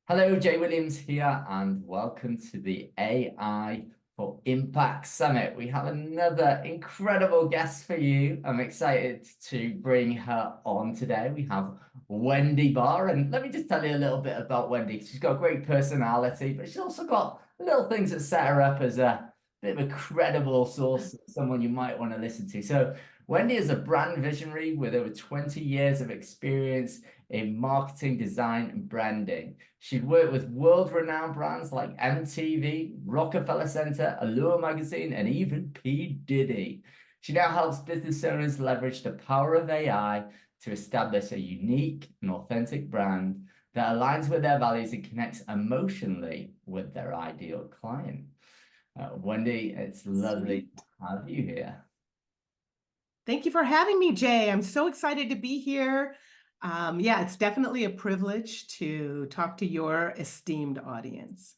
Hello, Jay Williams here, and welcome to the AI for Impact Summit. We have another incredible guest for you. I'm excited to bring her on today. We have Wendy Barr, and let me just tell you a little bit about Wendy. She's got a great personality, but she's also got little things that set her up as a bit of a credible source, someone you might want to listen to. So, Wendy is a brand visionary with over 20 years of experience in marketing, design, and branding. She'd worked with world-renowned brands like MTV, Rockefeller Center, Allure Magazine, and even P. Diddy. She now helps business owners leverage the power of AI to establish a unique and authentic brand that aligns with their values and connects emotionally with their ideal client. Wendy, it's lovely Sweet. to have you here. Thank you for having me, Jay. I'm so excited to be here. Yeah, it's definitely a privilege to talk to your esteemed audience.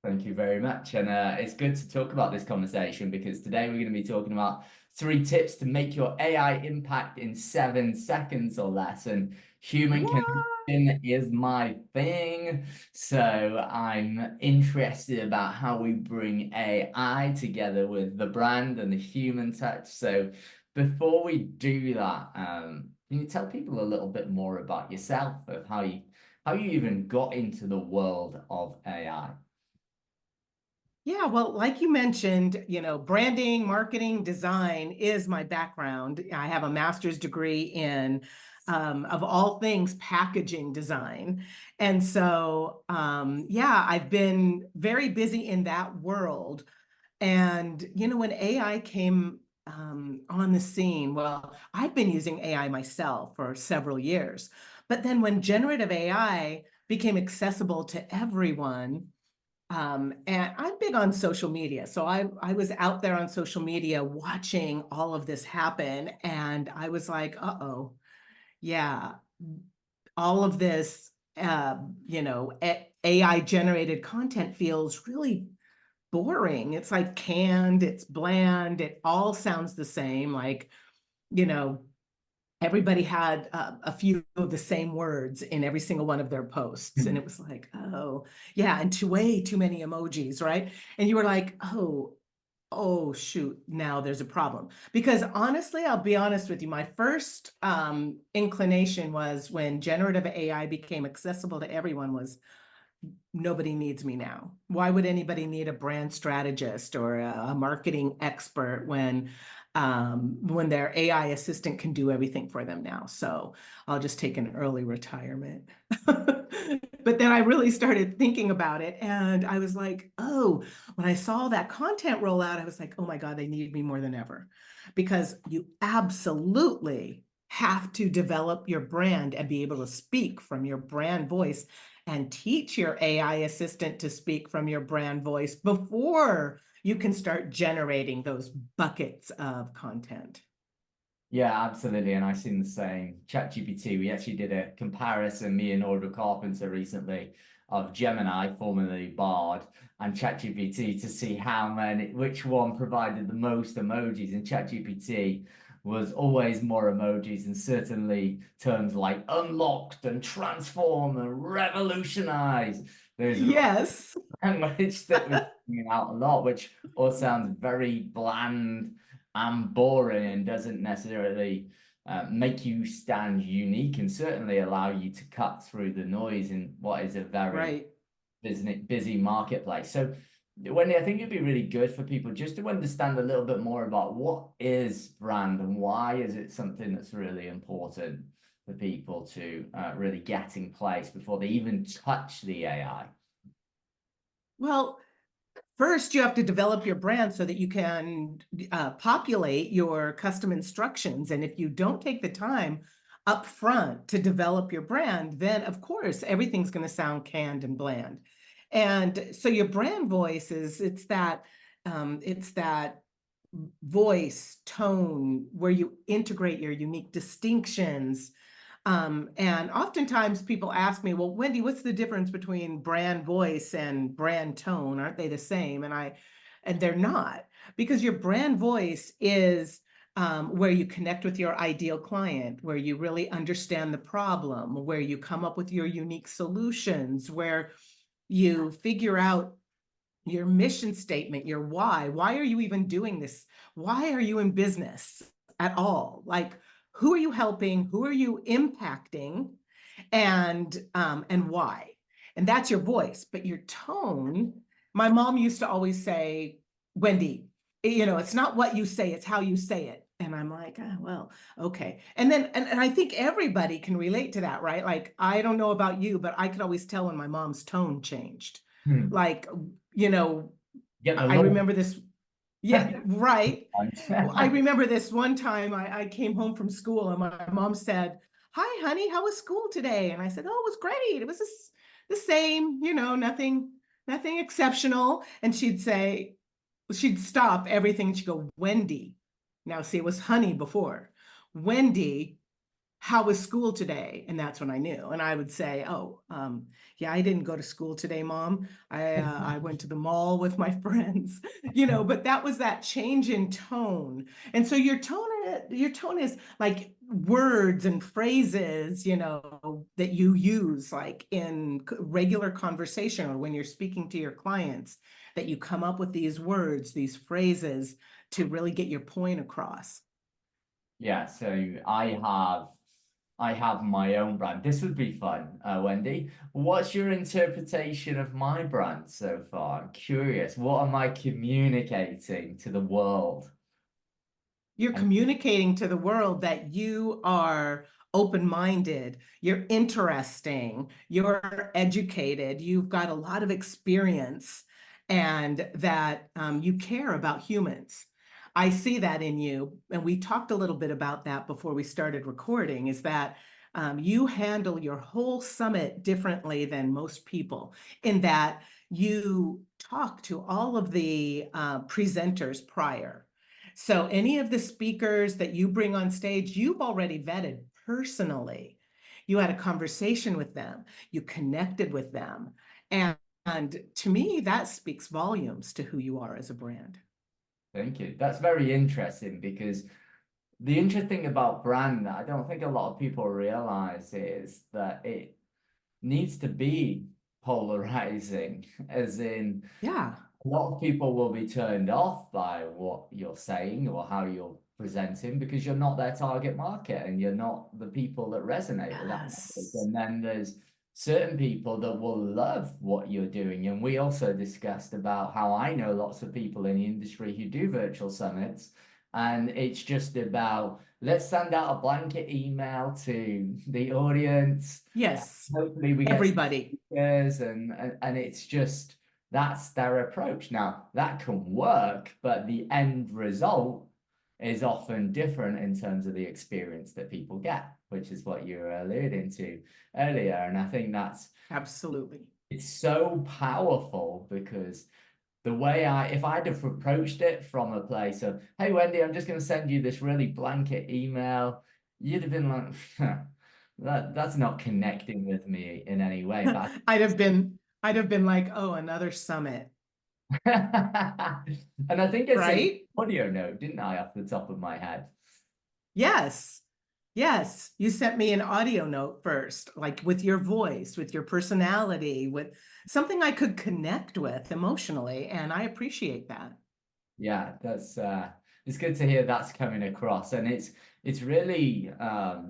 Thank you very much. And it's good to talk about this conversation because today we're going to be talking about 3 tips to make your AI impact in 7 seconds or less. And human What? connection is my thing. So I'm interested about how we bring AI together with the brand and the human touch. So before we do that, can you tell people a little bit more about yourself, of how you even got into the world of AI? Yeah, well, like you mentioned, branding, marketing, design is my background. I have a master's degree in, of all things, packaging design. And so, yeah, I've been very busy in that world. And, when AI came on the scene, well, I've been using AI myself for several years. But then when generative AI became accessible to everyone, and I'm big on social media. So I was out there on social media watching all of this happen. And I was like, uh-oh, yeah, all of this, AI generated content feels really boring. It's like canned, it's bland, it all sounds the same. Like, you know, everybody had a few of the same words in every single one of their posts. And it was like, oh, yeah, and way too many emojis, right? And you were like, oh, shoot, now there's a problem. Because honestly, I'll be honest with you, my first inclination was when generative AI became accessible to everyone was, nobody needs me now. Why would anybody need a brand strategist or a marketing expert when their AI assistant can do everything for them now? So I'll just take an early retirement. But then I really started thinking about it, and I was like, oh, when I saw that content roll out, I was like, oh my God, they need me more than ever, because you absolutely have to develop your brand and be able to speak from your brand voice and teach your AI assistant to speak from your brand voice before you can start generating those buckets of content. Yeah, absolutely. And I've seen the same. ChatGPT, we actually did a comparison, me and Audra Carpenter recently, of Gemini, formerly Bard, and ChatGPT to see which one provided the most emojis. And ChatGPT was always more emojis, and certainly terms like unlocked and transform and revolutionize. There's Yes. language that was coming out a lot, which all sounds very bland and boring and doesn't necessarily make you stand unique and certainly allow you to cut through the noise in what is a very Right. busy marketplace. So, Wendy, I think it'd be really good for people just to understand a little bit more about what is brand and why is it something that's really important for people to really get in place before they even touch the AI. Well, first, you have to develop your brand so that you can populate your custom instructions. And if you don't take the time up front to develop your brand, then of course, everything's going to sound canned and bland. And so your brand voice it's that voice tone where you integrate your unique distinctions. And oftentimes people ask me, well, Wendy, what's the difference between brand voice and brand tone? Aren't they the same? And they're not, because your brand voice is where you connect with your ideal client, where you really understand the problem, where you come up with your unique solutions, where you figure out your mission statement, your why. Why are you even doing this? Why are you in business at all? Like, who are you helping? Who are you impacting? And why? And that's your voice. But your tone, my mom used to always say, Wendy, it's not what you say, it's how you say it. And I'm like, oh, well, okay. And then, and I think everybody can relate to that, right? Like, I don't know about you, but I could always tell when my mom's tone changed. Like, Get the I look. remember this. Yeah, right. I remember this one time I came home from school and my mom said, "Hi, honey, how was school today?" And I said, "Oh, it was great. It was the same, nothing exceptional." And she'd stop everything. She'd go, "Wendy." Now, see, it was honey before. "Wendy, how was school today?" And that's when I knew. And I would say, "Oh, yeah, I didn't go to school today, Mom. I went to the mall with my friends." But that was that change in tone. And so your tone is like words and phrases, that you use like in regular conversation or when you're speaking to your clients, that you come up with these words, these phrases to really get your point across. Yeah, so I have my own brand. This would be fun, Wendy. What's your interpretation of my brand so far? I'm curious. What am I communicating to the world? You're And communicating to the world that you are open-minded, you're interesting, you're educated, you've got a lot of experience, and that you care about humans. I see that in you, and we talked a little bit about that before we started recording, is that you handle your whole summit differently than most people, in that you talk to all of the presenters prior. So any of the speakers that you bring on stage, you've already vetted personally. You had a conversation with them, you connected with them. And to me, that speaks volumes to who you are as a brand. thank you. That's very interesting because the interesting thing about brand that I don't think a lot of people realize is that it needs to be polarizing, as in Yeah. a lot of people will be turned off by what you're saying or how you're presenting because you're not their target market and you're not the people that resonate with that message. Yes. And then there's certain people that will love what you're doing. And we also discussed about how I know lots of people in the industry who do virtual summits. And it's just about let's send out a blanket email to the audience. Yes. Hopefully we get Everybody. speakers and it's just that's their approach. Now, that can work, but the end result is often different in terms of the experience that people get, which is what you were alluding to earlier. And I think Absolutely. it's so powerful because the way if I'd have approached it from a place of, hey, Wendy, I'm just going to send you this really blanket email, you'd have been like, that's not connecting with me in any way. But I'd have been like, oh, another summit, and I think I sent you right? an audio note, didn't I, off the top of my head? Yes. Yes. You sent me an audio note first, like with your voice, with your personality, with something I could connect with emotionally. And I appreciate that. Yeah, that's it's good to hear that's coming across. And it's really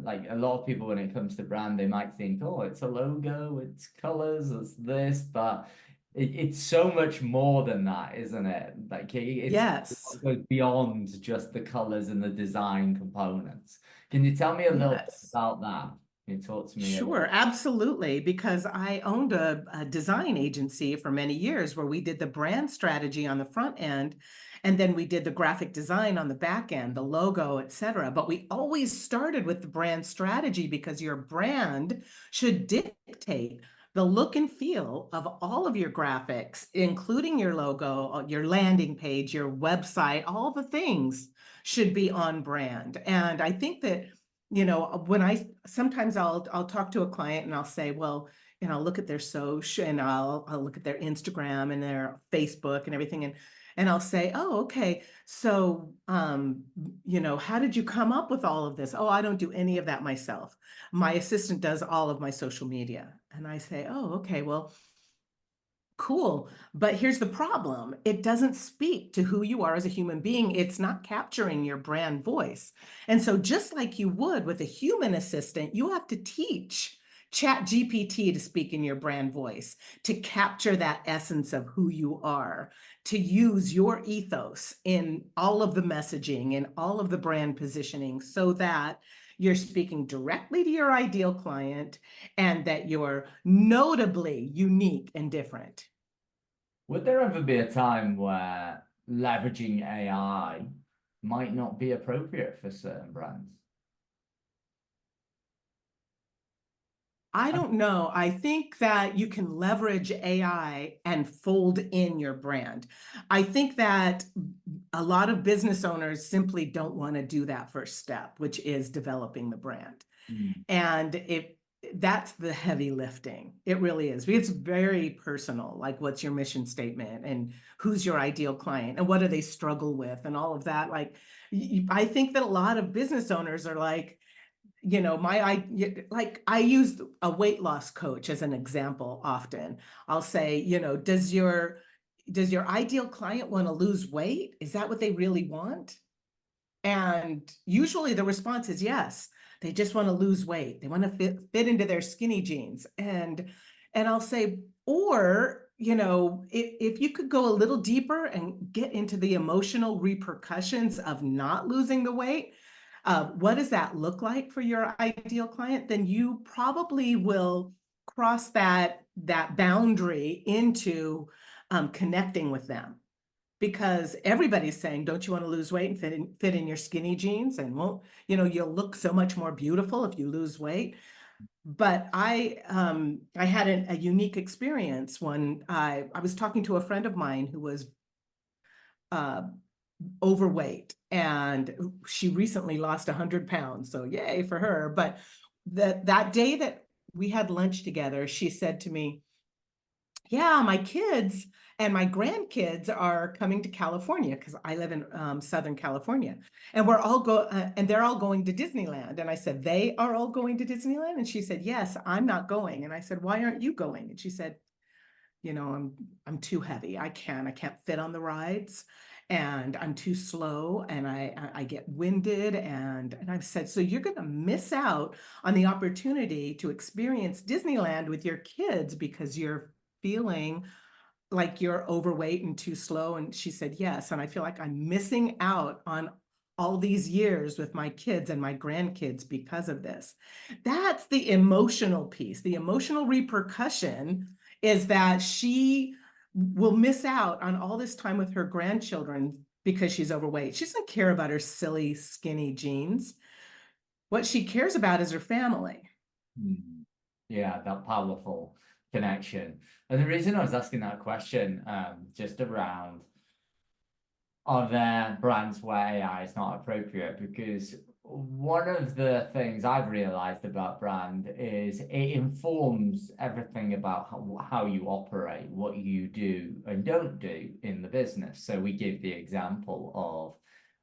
like a lot of people when it comes to brand, they might think, oh, it's a logo, it's colors, it's this, but it's so much more than that, isn't it? Like Yes. it goes beyond just the colors and the design components. Can you tell me a little bit Yes. about that? Can you talk to me a Sure, little? absolutely. Because I owned a design agency for many years where we did the brand strategy on the front end, and then we did the graphic design on the back end, the logo, et cetera. But we always started with the brand strategy because your brand should dictate the look and feel of all of your graphics, including your logo, your landing page, your website, all the things should be on brand. And I think that when I sometimes I'll talk to a client and I'll say, well, look at their social and I'll look at their Instagram and their Facebook and everything. And I'll say, oh, okay. So, how did you come up with all of this? Oh, I don't do any of that myself. My assistant does all of my social media. And I say, oh, okay, well, cool. But here's the problem. It doesn't speak to who you are as a human being. It's not capturing your brand voice. And so just like you would with a human assistant, you have to teach Chat GPT to speak in your brand voice, to capture that essence of who you are, to use your ethos in all of the messaging and all of the brand positioning so that you're speaking directly to your ideal client and that you're notably unique and different. Would there ever be a time where leveraging AI might not be appropriate for certain brands? I don't know. I think that you can leverage AI and fold in your brand. I think that a lot of business owners simply don't want to do that first step, which is developing the brand. Mm. And that's the heavy lifting. It really is. It's very personal, like what's your mission statement and who's your ideal client and what do they struggle with and all of that. Like, I think that a lot of business owners are like, I use a weight loss coach as an example often. I'll say, does your ideal client want to lose weight? Is that what they really want? And usually the response is yes. They just want to lose weight. They want to fit into their skinny jeans. And I'll say, or, if you could go a little deeper and get into the emotional repercussions of not losing the weight, what does that look like for your ideal client? Then you probably will cross that boundary into connecting with them, because everybody's saying, don't you want to lose weight and fit in your skinny jeans, and won't, you'll look so much more beautiful if you lose weight. But I had a unique experience when I was talking to a friend of mine who was uh, overweight, and she recently lost 100 pounds. So yay for her. But that day that we had lunch together, she said to me, yeah, my kids and my grandkids are coming to California because I live in Southern California, and and they're all going to Disneyland. And I said, they are all going to Disneyland? And she said, yes, I'm not going. And I said, why aren't you going? And she said, I'm too heavy. I can't fit on the rides, and I'm too slow, and I get winded. And I said, so you're going to miss out on the opportunity to experience Disneyland with your kids because you're feeling like you're overweight and too slow. And she said, yes. And I feel like I'm missing out on all these years with my kids and my grandkids because of this. That's the emotional piece. The emotional repercussion is that she will miss out on all this time with her grandchildren because she's overweight. She doesn't care about her silly, skinny jeans. What she cares about is her family. Mm. Yeah, that powerful connection. And the reason I was asking that question, just around, are there brands where AI is not appropriate? Because one of the things I've realized about brand is it informs everything about how you operate, what you do and don't do in the business. So we give the example of,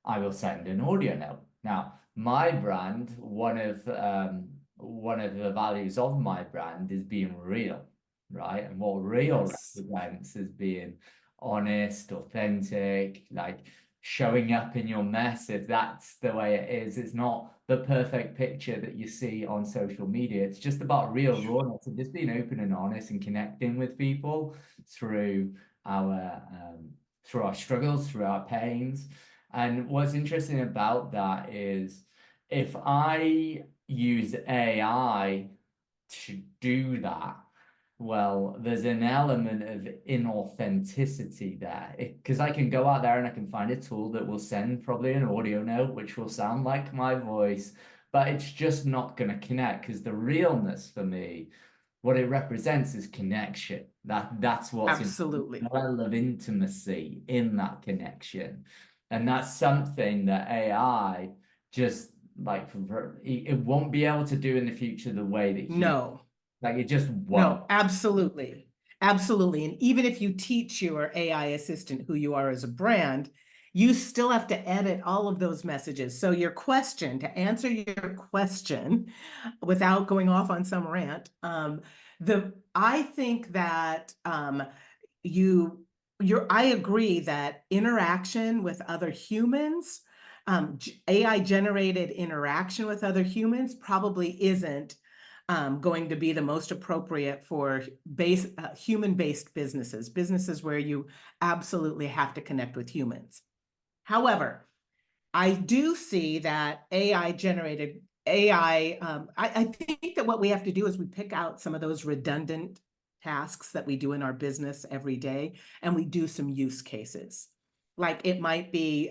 I will send an audio note. Now, my brand, one of the values of my brand is being real, right? And what real Yes. represents is being honest, authentic, like showing up in your mess if that's the way it is. It's not the perfect picture that you see on social media. It's just about real rawness and just being open and honest and connecting with people through our through our struggles, through our pains. And what's interesting about that is if I use AI to do that, well, there's an element of inauthenticity there because I can go out there and I can find a tool that will send probably an audio note which will sound like my voice, but it's just not going to connect because the realness for me, what it represents is connection. That's what's in the Absolutely. level of intimacy in that connection, and that's something that AI just like it won't be able to do in the future the way that No. like it just won't. No, absolutely. Absolutely. And even if you teach your AI assistant who you are as a brand, you still have to edit all of those messages. So your question, to answer your question without going off on some rant, I think that I agree that interaction with other humans, AI generated interaction with other humans probably isn't going to be the most appropriate for human-based businesses where you absolutely have to connect with humans. However, I do see that I think that what we have to do is we pick out some of those redundant tasks that we do in our business every day, and we do some use cases. Like it might be,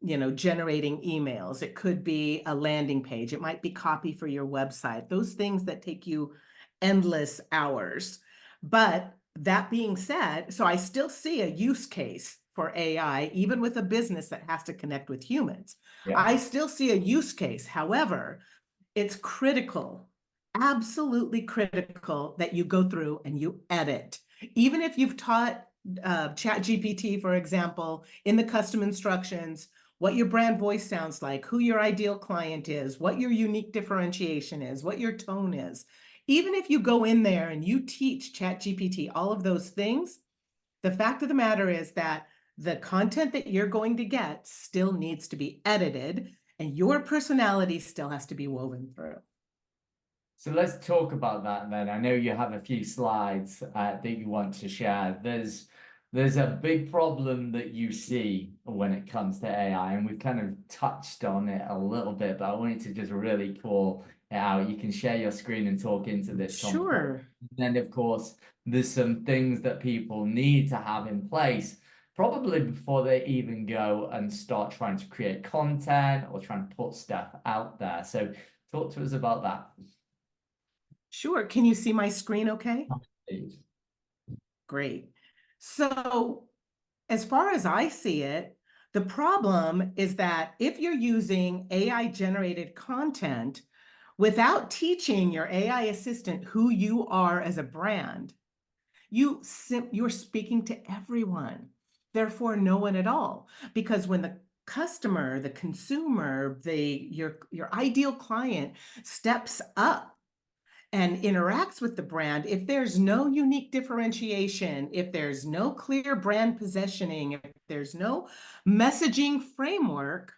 generating emails. It could be a landing page. It might be copy for your website. Those things that take you endless hours. But that being said, so I still see a use case for AI, even with a business that has to connect with humans. Yeah. I still see a use case. However, it's critical, absolutely critical that you go through and you edit. Even if you've taught ChatGPT, for example, in the custom instructions, what your brand voice sounds like, who your ideal client is, what your unique differentiation is, what your tone is. Even if you go in there and you teach ChatGPT all of those things, the fact of the matter is that the content that you're going to get still needs to be edited, and your personality still has to be woven through. So let's talk about that then. I know you have a few slides that you want to share. There's a big problem that you see when it comes to AI, and we've kind of touched on it a little bit, but I want you to just really call it out. You can share your screen and talk into this conversation. Sure. And of course, there's some things that people need to have in place, probably before they even go and start trying to create content or trying to put stuff out there. So talk to us about that. Sure. Can you see my screen okay? Please. Great. So as far as I see it, the problem is that if you're using AI generated content without teaching your AI assistant who you are as a brand, you're speaking to everyone, therefore no one at all. Because when the customer, the consumer, your ideal client steps up and interacts with the brand, if there's no unique differentiation, if there's no clear brand positioning, if there's no messaging framework,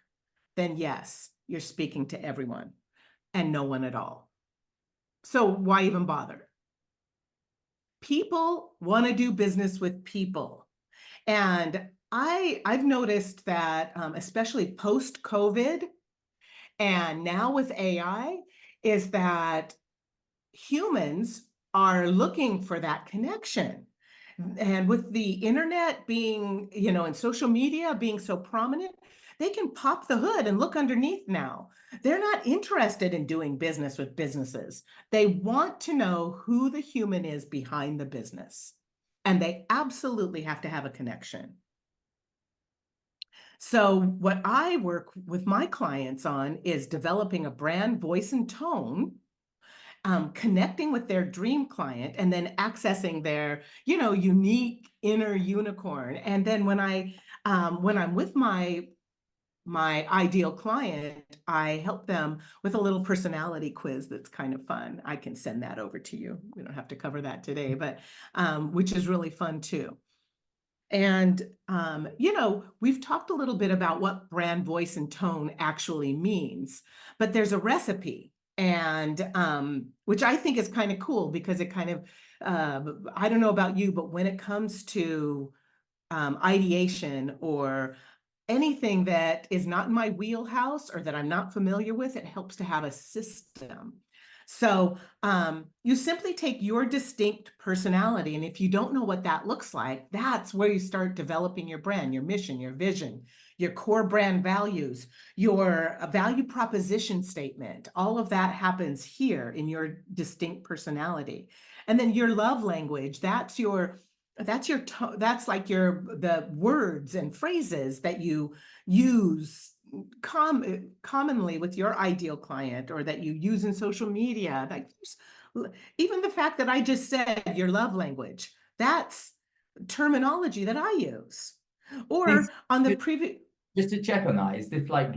then yes, you're speaking to everyone and no one at all. So why even bother? People want to do business with people. And I've noticed that, especially post-COVID and now with AI, is that humans are looking for that connection. And with the internet being, and social media being so prominent, they can pop the hood and look underneath now. They're not interested in doing business with businesses. They want to know who the human is behind the business. And they absolutely have to have a connection. So what I work with my clients on is developing a brand voice and tone, connecting with their dream client, and then accessing their, unique inner unicorn. And then when I'm with my ideal client, I help them with a little personality quiz that's kind of fun. I can send that over to you. We don't have to cover that today, but which is really fun too. And, we've talked a little bit about what brand voice and tone actually means, but there's a recipe, and which I think is kind of cool because it kind of, I don't know about you, but when it comes to ideation or anything that is not in my wheelhouse or that I'm not familiar with, it helps to have a system. So you simply take your distinct personality, and if you don't know what that looks like, that's where you start developing your brand, your mission, your vision, your core brand values, your value proposition statement. All of that happens here in your distinct personality. And then your love language, that's like the words and phrases that you use commonly with your ideal client, or that you use in social media. Like there's Even the fact that I just said your love language, that's terminology that I use. This, Or on the previous, just to check on that, is this like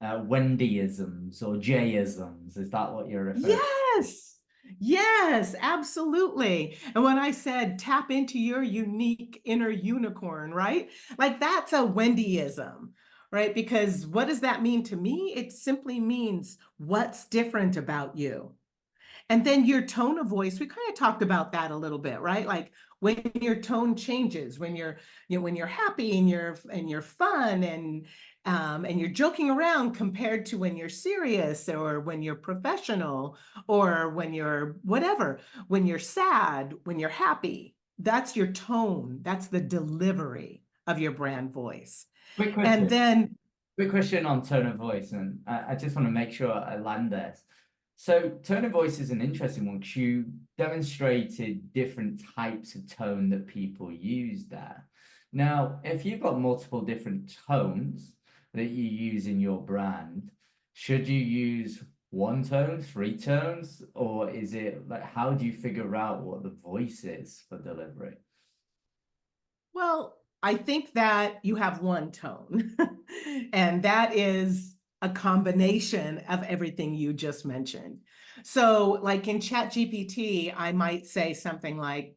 Wendyisms or Jayisms? Is that what you're referring? yes, yes, absolutely. And when I said tap into your unique inner unicorn, right? Like that's a Wendyism, right? Because what does that mean to me? It simply means what's different about you. And then your tone of voice, we kind of talked about that a little bit, right? Like when your tone changes, when you're, when you're happy and you're fun and you're joking around compared to when you're serious or when you're professional or when you're whatever, when you're sad, when you're happy. That's your tone. That's the delivery of your brand voice. Quick And question. then, Quick question on tone of voice, and I just want to make sure I land this. So, tone of voice is an interesting one because you demonstrated different types of tone that people use there. Now, if you've got multiple different tones that you use in your brand, should you use one tone, three tones, or is it like how do you figure out what the voice is for delivery? well, I think that you have one tone, and that is a combination of everything you just mentioned. So, like in ChatGPT, I might say something like,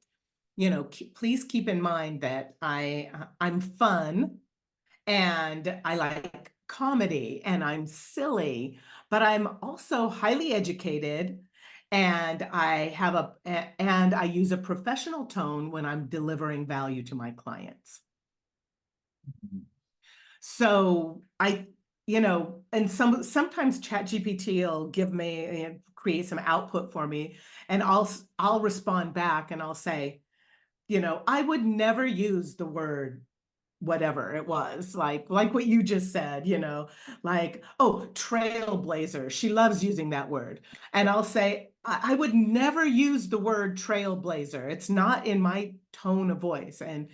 please keep in mind that I'm fun and I like comedy and I'm silly, but I'm also highly educated and and I use a professional tone when I'm delivering value to my clients. So and sometimes ChatGPT will give me create some output for me, and I'll respond back and I'll say, I would never use the word whatever it was, like what you just said, like, oh, trailblazer. She loves using that word. And I'll say, I would never use the word trailblazer. It's not in my tone of voice. And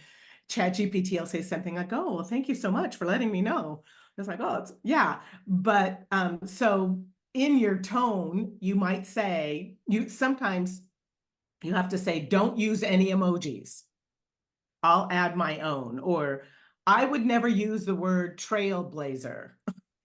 ChatGPT will say something like, oh, well, thank you so much for letting me know. It's like, oh, it's yeah. But so in your tone, you might say, you sometimes you have to say, don't use any emojis. I'll add my own. Or I would never use the word trailblazer,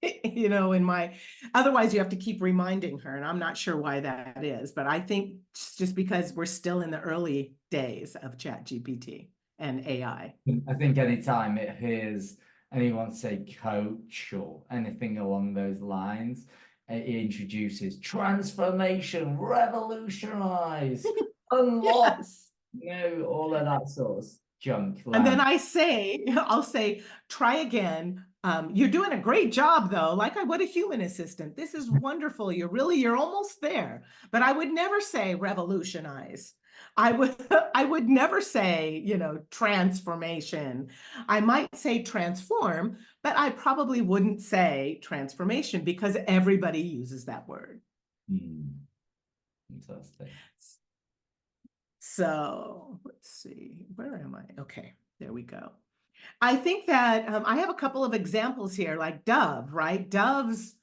in my, otherwise you have to keep reminding her. And I'm not sure why that is, but I think just because we're still in the early days of ChatGPT and AI. I think anytime it hears anyone say coach or anything along those lines, it introduces transformation, revolutionize, unlock, Yes. all of that sort of junk And then land. I'll say, try again. You're doing a great job though. Like I would a human assistant. This is wonderful. You're almost there. But I would never say revolutionize. I would, I would never say, transformation. I might say transform, but I probably wouldn't say transformation because everybody uses that word. Hmm, interesting. So let's see, where am I? Okay, there we go. I think that I have a couple of examples here, like Dove, right? Dove's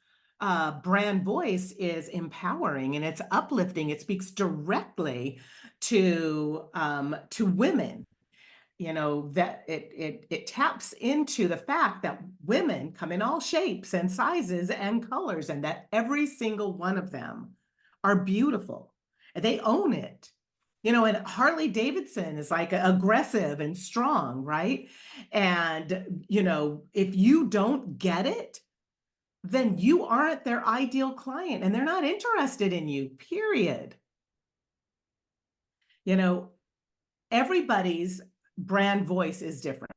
brand voice is empowering and it's uplifting. It speaks directly to women. That it taps into the fact that women come in all shapes and sizes and colors, and that every single one of them are beautiful. They own it. And Harley Davidson is like aggressive and strong, right? And, if you don't get it, then you aren't their ideal client and they're not interested in you, period. You know, everybody's brand voice is different,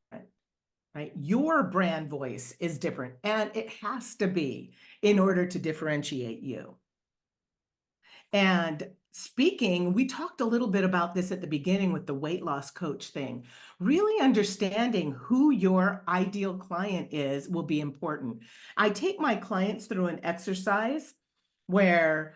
right? Your brand voice is different and it has to be in order to differentiate you. And speaking, we talked a little bit about this at the beginning with the weight loss coach thing. Really understanding who your ideal client is will be important. I take my clients through an exercise where,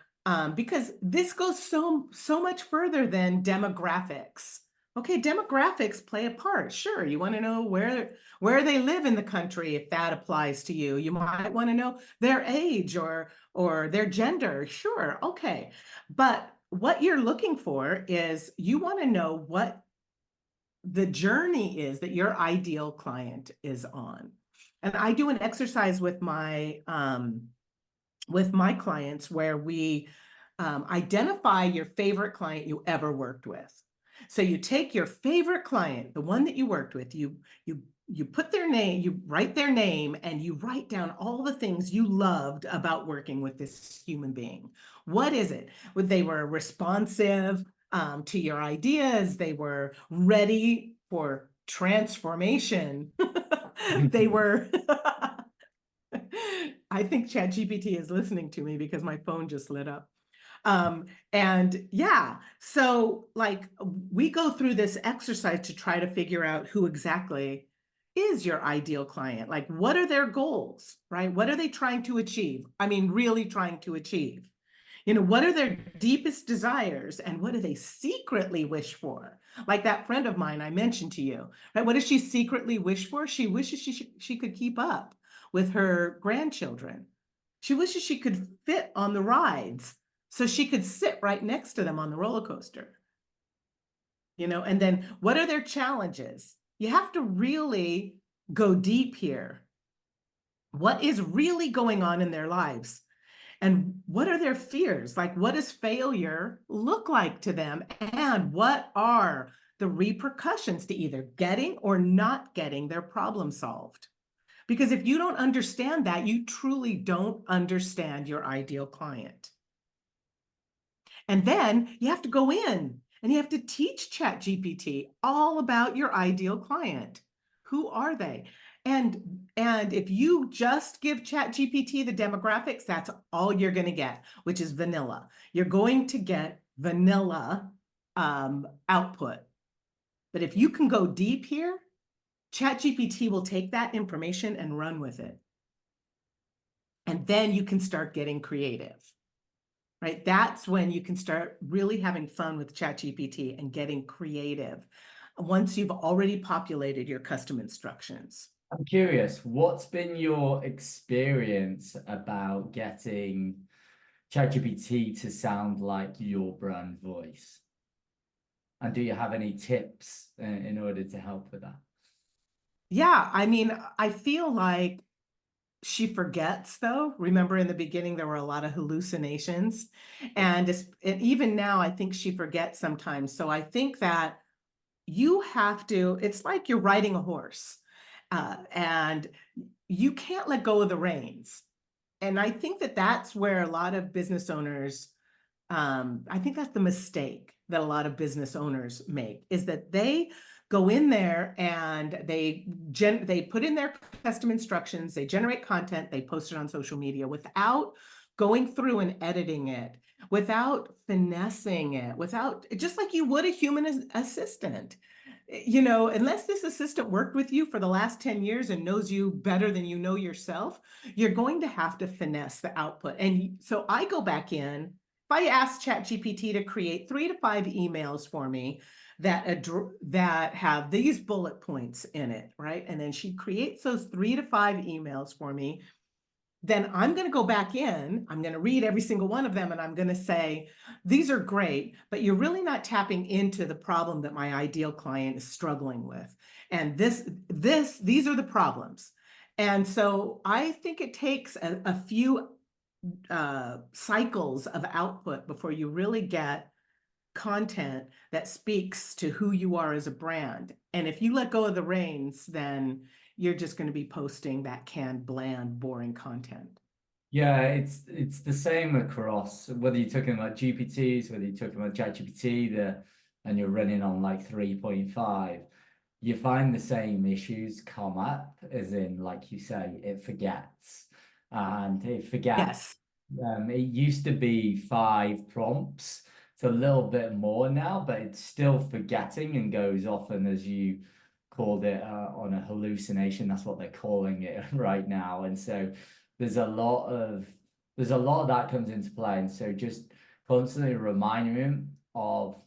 because this goes so much further than demographics. Okay, demographics play a part. Sure, you want to know where they live in the country if that applies to you. You might want to know their age or their gender. Sure, okay. But what you're looking for is you want to know what the journey is that your ideal client is on. And I do an exercise with my clients where we identify your favorite client you ever worked with. So you take your favorite client, the one that you worked with, you put their name, you write their name, and you write down all the things you loved about working with this human being. What is it? They were responsive to your ideas. They were ready for transformation. They were I think ChatGPT is listening to me because my phone just lit up. And yeah, so like we go through this exercise to try to figure out who exactly is your ideal client. Like, what are their goals, right? What are they trying to achieve? I mean, really trying to achieve. You know, what are their deepest desires and what do they secretly wish for? Like that friend of mine I mentioned to you, right? What does she secretly wish for? She wishes she could keep up with her grandchildren. She wishes she could fit on the rides so she could sit right next to them on the roller coaster. You know, and then what are their challenges? You have to really go deep here. What is really going on in their lives? And what are their fears? Like, what does failure look like to them? And what are the repercussions to either getting or not getting their problem solved? Because if you don't understand that, you truly don't understand your ideal client. And then you have to go in and you have to teach ChatGPT all about your ideal client. Who are they? And if you just give ChatGPT the demographics, that's all you're going to get, which is vanilla. You're going to get vanilla output. But if you can go deep here, ChatGPT will take that information and run with it. And then you can start getting creative. Right? That's when you can start really having fun with ChatGPT and getting creative once you've already populated your custom instructions. I'm curious, what's been your experience about getting ChatGPT to sound like your brand voice? And do you have any tips in order to help with that? Yeah, I mean, I feel like she forgets though. Remember in the beginning, there were a lot of hallucinations. And even now, I think she forgets sometimes. So I think that you have to, it's like you're riding a horse and you can't let go of the reins. And I think that that's where a lot of business owners, I think that's the mistake that a lot of business owners make, is that they go in there and they put in their custom instructions, they generate content, they post it on social media without going through and editing it, without finessing it, without, just like you would a human assistant. You know, unless this assistant worked with you for the last 10 years and knows you better than you know yourself, you're going to have to finesse the output. And so I go back in, if I ask ChatGPT to create 3 to 5 emails for me that have these bullet points in it, right? And then she creates those 3 to 5 emails for me. Then I'm going to go back in, I'm going to read every single one of them, and I'm going to say, these are great, but you're really not tapping into the problem that my ideal client is struggling with. And these are the problems. And so I think it takes a few cycles of output before you really get content that speaks to who you are as a brand. And if you let go of the reins, then you're just going to be posting that canned, bland, boring content. Yeah, it's the same across whether you're talking about GPTs, whether you're talking about ChatGPT, and you're running on like 3.5, you find the same issues come up, as in, like you say, it forgets. And it forgets. Yes. It used to be 5 prompts. It's a little bit more now, but it's still forgetting and goes often, as you called it, on a hallucination. That's what they're calling it right now. And so there's a lot of that comes into play. And so just constantly reminding him of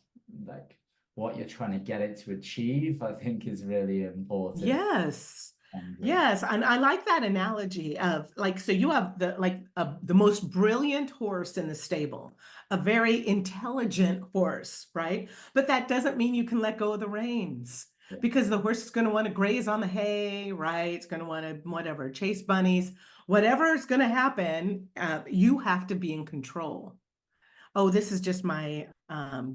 like what you're trying to get it to achieve, I think is really important. Yes. Yes, and I like that analogy of like, so you have the most brilliant horse in the stable, a very intelligent horse, right? But that doesn't mean you can let go of the reins Yeah. because the horse is going to want to graze on the hay, right? It's going to want to, whatever, chase bunnies, whatever is going to happen, you have to be in control. Oh, this is just my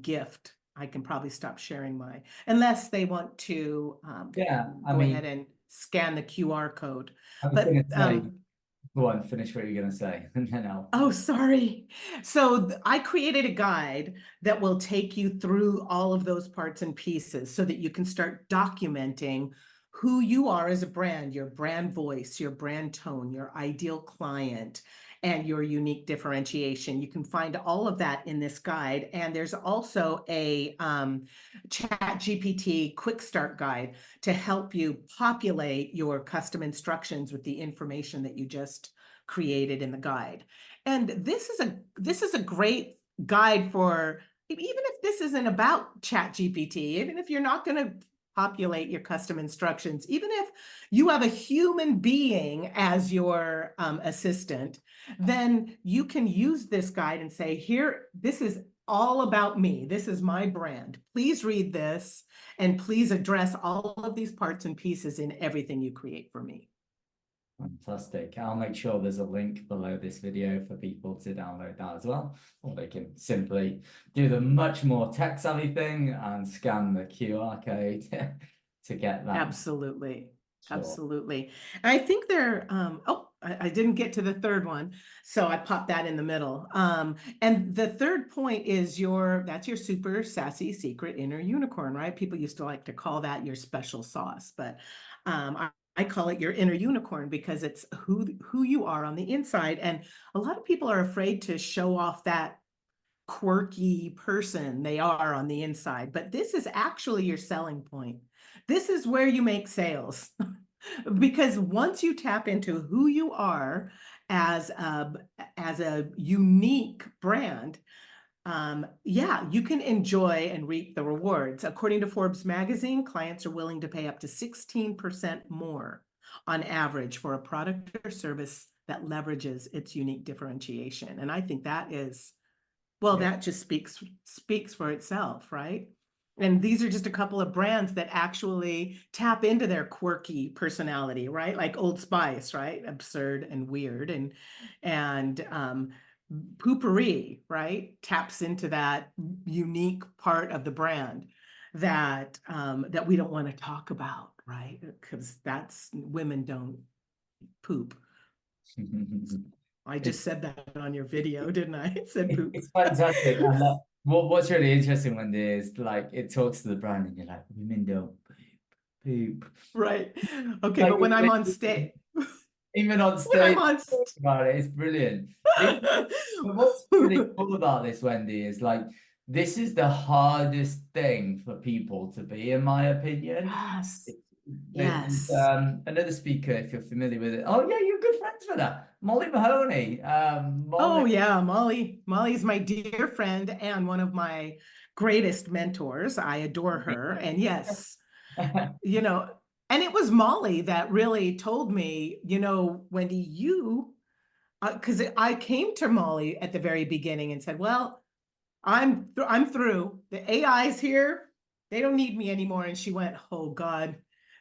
gift. I can probably stop sharing my, unless they want to Yeah, I go ahead mean, and scan the QR code. I was But going to say, go on, finish what you're going to say, and then I'll. oh, sorry. So I created a guide that will take you through all of those parts and pieces so that you can start documenting who you are as a brand, your brand voice, your brand tone, your ideal client, and your unique differentiation. You can find all of that in this guide. And there's also a Chat GPT quick start guide to help you populate your custom instructions with the information that you just created in the guide. And this is a great guide for, even if this isn't about Chat GPT, even if you're not going to populate your custom instructions, even if you have a human being as your assistant, then you can use this guide and say, here, this is all about me. This is my brand. Please read this and please address all of these parts and pieces in everything you create for me. Fantastic. I'll make sure there's a link below this video for people to download that as well. Or they can simply do the much more tech-savvy thing and scan the QR code to get that. Absolutely. Sure. Absolutely. I think they're, I didn't get to the third one, so I popped that in the middle. And the third point is that's your super sassy secret inner unicorn, right? People used to like to call that your special sauce, but I call it your inner unicorn because it's who you are on the inside. And a lot of people are afraid to show off that quirky person they are on the inside, but this is actually your selling point. This is where you make sales. Because once you tap into who you are as a unique brand, yeah, you can enjoy and reap the rewards. According to Forbes magazine, clients are willing to pay up to 16% more on average for a product or service that leverages its unique differentiation. And I think that is, well, Yeah. that just speaks for itself, right? And these are just a couple of brands that actually tap into their quirky personality, right? Like Old Spice, right? Absurd and weird, and Poopery, right? Taps into that unique part of the brand that that we don't want to talk about, right? Because that's, women don't poop. I just It's said that on your video, didn't I? It said poop. it's fantastic. I love what's really interesting when there's like it talks to the brand and you're like, women don't poop. Right. Okay, Like but when I'm on stage, even on when I'm stage on about it, it's brilliant. But what's really cool about this, Wendy, is like this is the hardest thing for people to be, in my opinion. Yes. There's Yes. another speaker, if you're familiar with it. Oh yeah, you're good friends with her, Molly Mahoney. Oh Molly. yeah, Molly. Molly's my dear friend and one of my greatest mentors. I adore her. And yes, you know, and it was Molly that really told me, Wendy, because I came to Molly at the very beginning and said, well, I'm through. The AI's here. They don't need me anymore. And she went, oh God,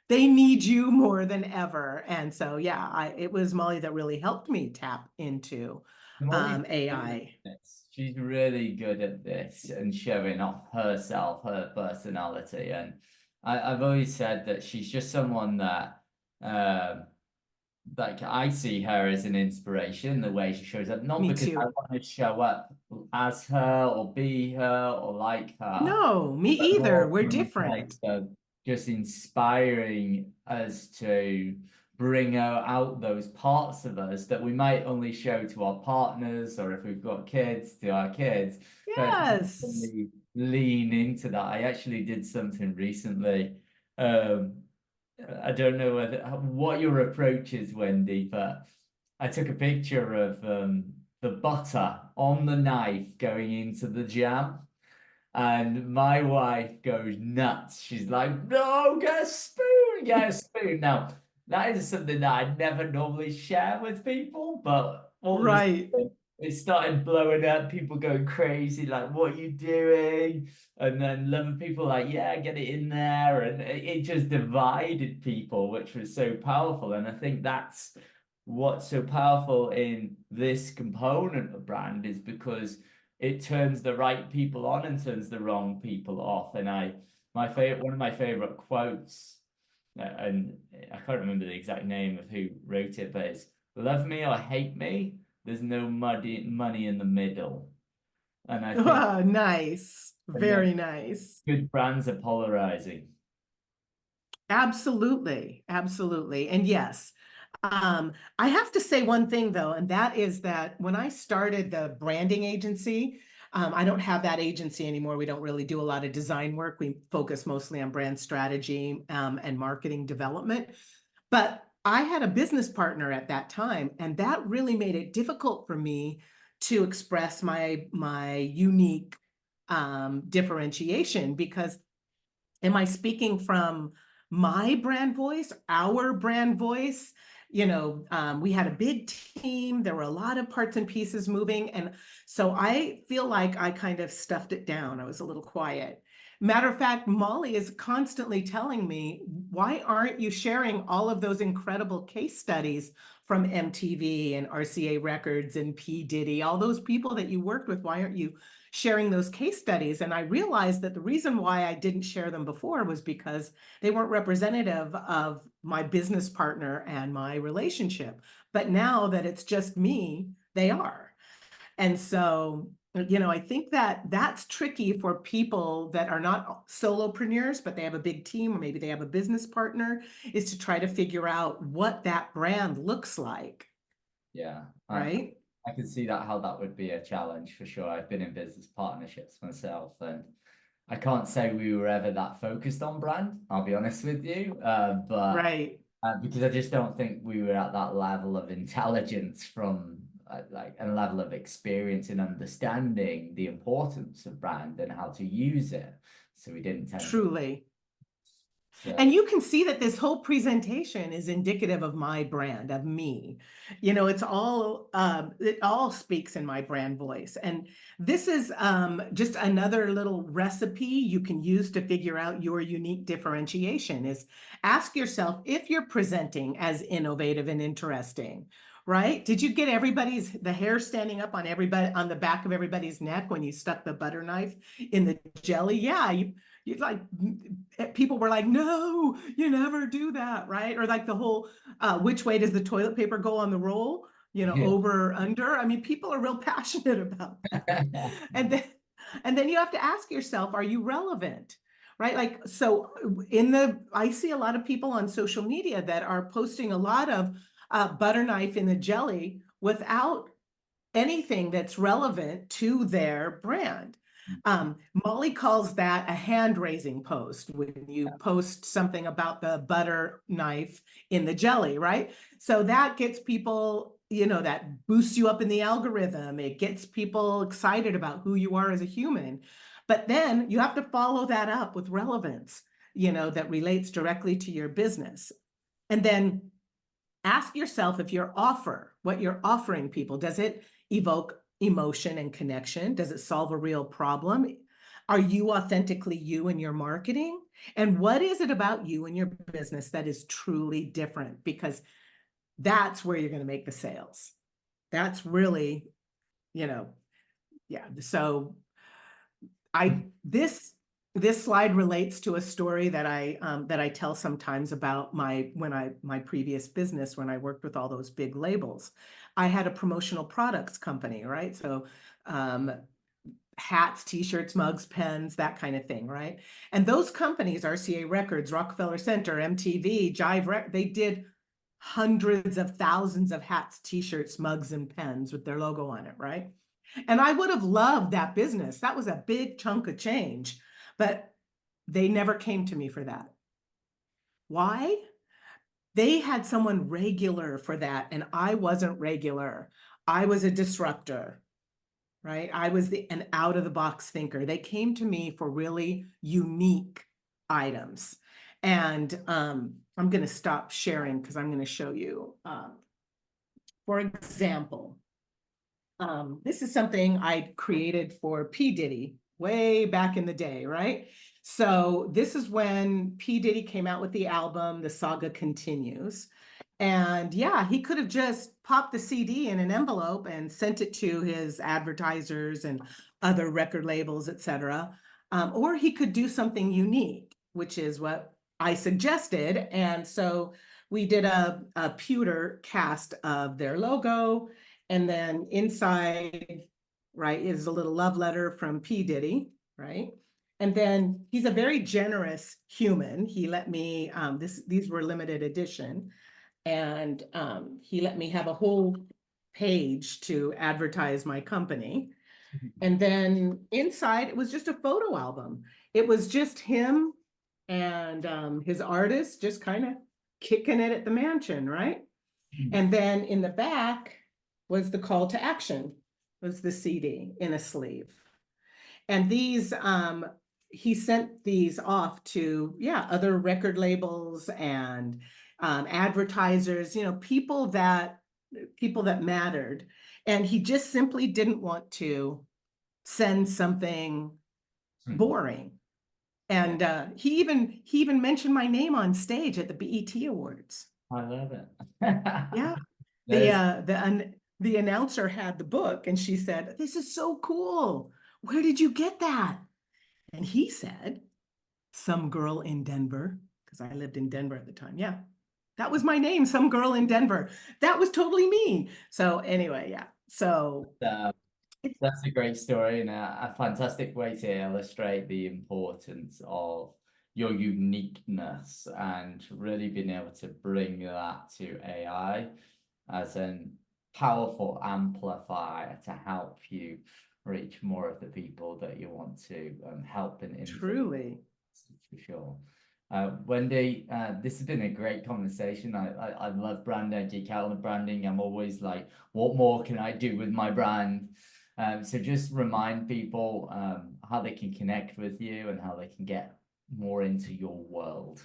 they need you more than ever. And so yeah, it was Molly that really helped me tap into Molly's good at AI. this. She's really good at this and showing off herself, her personality. And I've always said that she's just someone that um like I see her as an inspiration, the way she shows up, not Me because I too. want to show up as her or be her or like her, No, me but either. more We're from a place different. of just inspiring us to bring out those parts of us that we might only show to our partners or if we've got kids to our kids, but Yes. really lean into that. I actually did something recently. Um, I don't know what your approach is, Wendy, but I took a picture of the butter on the knife going into the jam. And my wife goes nuts. She's like, no, get a spoon, get a spoon. Now, that is something that I never normally share with people, but all of a Right. sudden, it started blowing up, people going crazy, like, what are you doing? And then other people like, yeah, get it in there. And it just divided people, which was so powerful. And I think that's what's so powerful in this component of brand is because it turns the right people on and turns the wrong people off. And one of my favorite quotes, and I can't remember the exact name of who wrote it, but it's love me or hate me, there's no money in the middle. And I think Oh, nice. and that Very nice. good brands are polarizing. Absolutely. Absolutely. And yes, I have to say one thing though, and that is that when I started the branding agency, I don't have that agency anymore. We don't really do a lot of design work. We focus mostly on brand strategy, and marketing development. But I had a business partner at that time, and that really made it difficult for me to express my unique differentiation, because am I speaking from my brand voice, our brand voice? We had a big team. There were a lot of parts and pieces moving. And so I feel like I kind of stuffed it down. I was a little quiet. Matter of fact, Molly is constantly telling me, why aren't you sharing all of those incredible case studies from MTV and RCA Records and P. Diddy, all those people that you worked with? Why aren't you sharing those case studies? And I realized that the reason why I didn't share them before was because they weren't representative of my business partner and my relationship. But now that it's just me, they are. And so, I think that that's tricky for people that are not solopreneurs, but they have a big team, or maybe they have a business partner, is to try to figure out what that brand looks like, Yeah, right? I can see that how that would be a challenge for sure. I've been in business partnerships myself, and I can't say we were ever that focused on brand, I'll be honest with you. But Right. because I just don't think we were at that level of intelligence from like a level of experience in understanding the importance of brand and how to use it. So we didn't tend to. Truly. And So you can see that this whole presentation is indicative of my brand, of me. It all speaks in my brand voice. And this is just another little recipe you can use to figure out your unique differentiation. Is ask yourself if you're presenting as innovative and interesting, right? Did you get the hair standing up on everybody, on the back of everybody's neck when you stuck the butter knife in the jelly? Yeah, you like, people were like, no, you never do that, right? Or like the whole, which way does the toilet paper go on the roll? yeah. Over, under. I mean, people are real passionate about that. And then, and then you have to ask yourself, are you relevant? Right? Like, so I see a lot of people on social media that are posting a lot of butter knife in the jelly without anything that's relevant to their brand. Molly calls that a hand raising post, when you post something about the butter knife in the jelly, right? So that gets people, that boosts you up in the algorithm. It gets people excited about who you are as a human. But then you have to follow that up with relevance, that relates directly to your business. And then ask yourself, if what you're offering people, does it evoke emotion and connection? Does it solve a real problem? Are you authentically you in your marketing? And what is it about you and your business that is truly different? Because that's where you're going to make the sales. That's really, yeah. So this slide relates to a story that I tell sometimes about my previous business, when I worked with all those big labels. I had a promotional products company, right? So hats, t-shirts, mugs, pens, that kind of thing, right? And those companies, RCA Records, Rockefeller Center, MTV, they did hundreds of thousands of hats, t-shirts, mugs, and pens with their logo on it, right? And I would have loved that business. That was a big chunk of change, but they never came to me for that. Why? They had someone regular for that, and I wasn't regular. I was a disruptor, right? I was an out of the box thinker. They came to me for really unique items. And I'm going to stop sharing because I'm going to show you. For example, This is something I created for P. Diddy way back in the day, right? So this is when P. Diddy came out with the album, The Saga Continues. And yeah, he could have just popped the CD in an envelope and sent it to his advertisers and other record labels, etc. Or he could do something unique, which is what I suggested. And so we did a pewter cast of their logo. And then inside, right, is a little love letter from P. Diddy, right? And then he's a very generous human. He let me, these were limited edition. And he let me have a whole page to advertise my company. And then inside, it was just a photo album. It was just him and his artist just kind of kicking it at the mansion, right? And then in the back was the call to action, was the CD in a sleeve. And these, he sent these off to, yeah, other record labels and advertisers, you know, people that mattered. And he just simply didn't want to send something boring. And he even mentioned my name on stage at the BET Awards. I love it. Yeah. The announcer had the book and she said, "This is so cool. Where did you get that?" And he said, "Some girl in Denver," because I lived in Denver at the time. Yeah, that was my name, Some Girl in Denver. That was totally me. So anyway, yeah. So that's a great story and a fantastic way to illustrate the importance of your uniqueness and really being able to bring that to AI as an powerful amplifier to help you reach more of the people that you want to help and influence. Truly. For sure. Wendy, this has been a great conversation. I love branding. I geek out on the branding. I'm always like, what more can I do with my brand? So just remind people how they can connect with you and how they can get more into your world.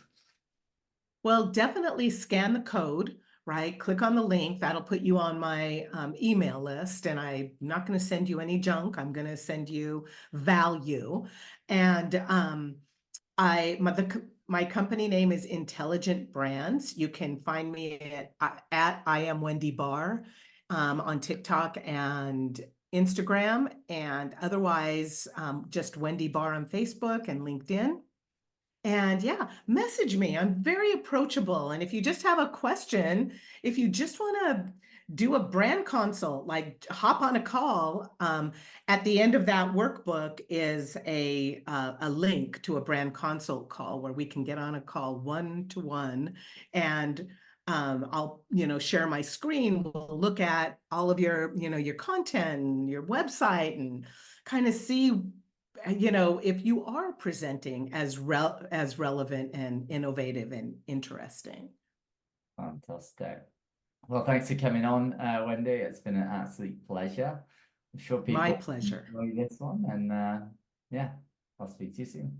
Well, definitely scan the code, right? Click on the link. That'll put you on my email list. And I'm not going to send you any junk. I'm going to send you value. And my company name is Intelligent Brands. You can find me at I am Wendy Barr on TikTok and Instagram, and otherwise just Wendy Barr on Facebook and LinkedIn. And yeah, message me. I'm very approachable. And if you just have a question, if you just want to do a brand consult, like hop on a call, at the end of that workbook is a link to a brand consult call where we can get on a call 1-to-1, and I'll share my screen. We'll look at all of your your content, your website, and kind of see if you are presenting as relevant and innovative and interesting. Fantastic. Well, thanks for coming on, Wendy. It's been an absolute pleasure. I'm sure people My pleasure. enjoy this one, and yeah, I'll speak to you soon.